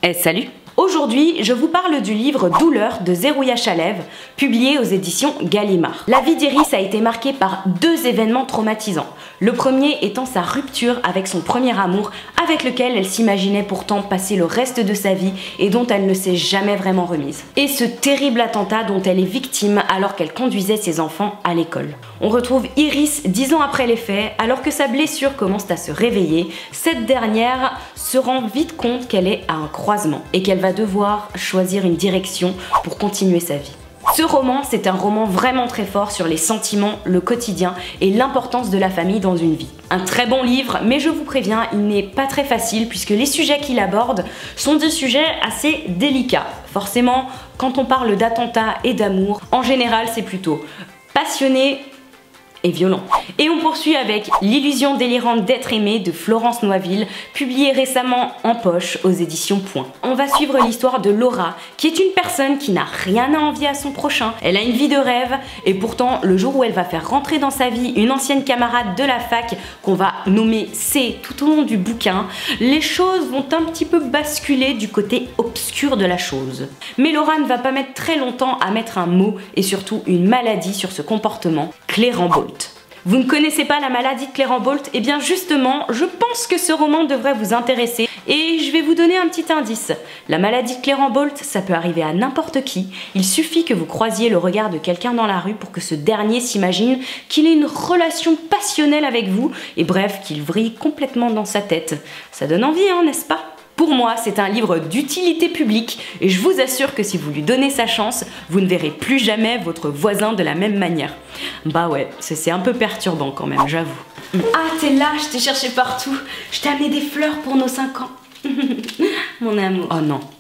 Salut! Aujourd'hui, je vous parle du livre Douleur de Zerouia Chalev, publié aux éditions Gallimard. La vie d'Iris a été marquée par deux événements traumatisants. Le premier étant sa rupture avec son premier amour, avec lequel elle s'imaginait pourtant passer le reste de sa vie et dont elle ne s'est jamais vraiment remise. Et ce terrible attentat dont elle est victime alors qu'elle conduisait ses enfants à l'école. On retrouve Iris 10 ans après les faits, alors que sa blessure commence à se réveiller. Cette dernière se rend vite compte qu'elle est à un croisement et qu'elle va devoir choisir une direction pour continuer sa vie. Ce roman, c'est un roman vraiment très fort sur les sentiments, le quotidien et l'importance de la famille dans une vie. Un très bon livre, mais je vous préviens, il n'est pas très facile puisque les sujets qu'il aborde sont des sujets assez délicats. Forcément, quand on parle d'attentats et d'amour, en général c'est plutôt passionné et violent. Et on poursuit avec L'illusion délirante d'être aimé de Florence Noiville, publié récemment en poche aux éditions Point. On va suivre l'histoire de Laura, qui est une personne qui n'a rien à envier à son prochain. Elle a une vie de rêve, et pourtant, le jour où elle va faire rentrer dans sa vie une ancienne camarade de la fac, qu'on va nommer C tout au long du bouquin, les choses vont un petit peu basculer du côté obscur de la chose. Mais Laura ne va pas mettre très longtemps à mettre un mot, et surtout une maladie sur ce comportement, Clérambault. Vous ne connaissez pas la maladie de Clérambault? Eh bien justement, je pense que ce roman devrait vous intéresser et je vais vous donner un petit indice. La maladie de Clérambault, ça peut arriver à n'importe qui. Il suffit que vous croisiez le regard de quelqu'un dans la rue pour que ce dernier s'imagine qu'il ait une relation passionnelle avec vous et bref, qu'il vrille complètement dans sa tête. Ça donne envie, hein, n'est-ce pas? Pour moi, c'est un livre d'utilité publique et je vous assure que si vous lui donnez sa chance, vous ne verrez plus jamais votre voisin de la même manière. Bah ouais, c'est un peu perturbant quand même, j'avoue. Ah, t'es là, je t'ai cherché partout. Je t'ai amené des fleurs pour nos 5 ans. Mon amour. Oh non.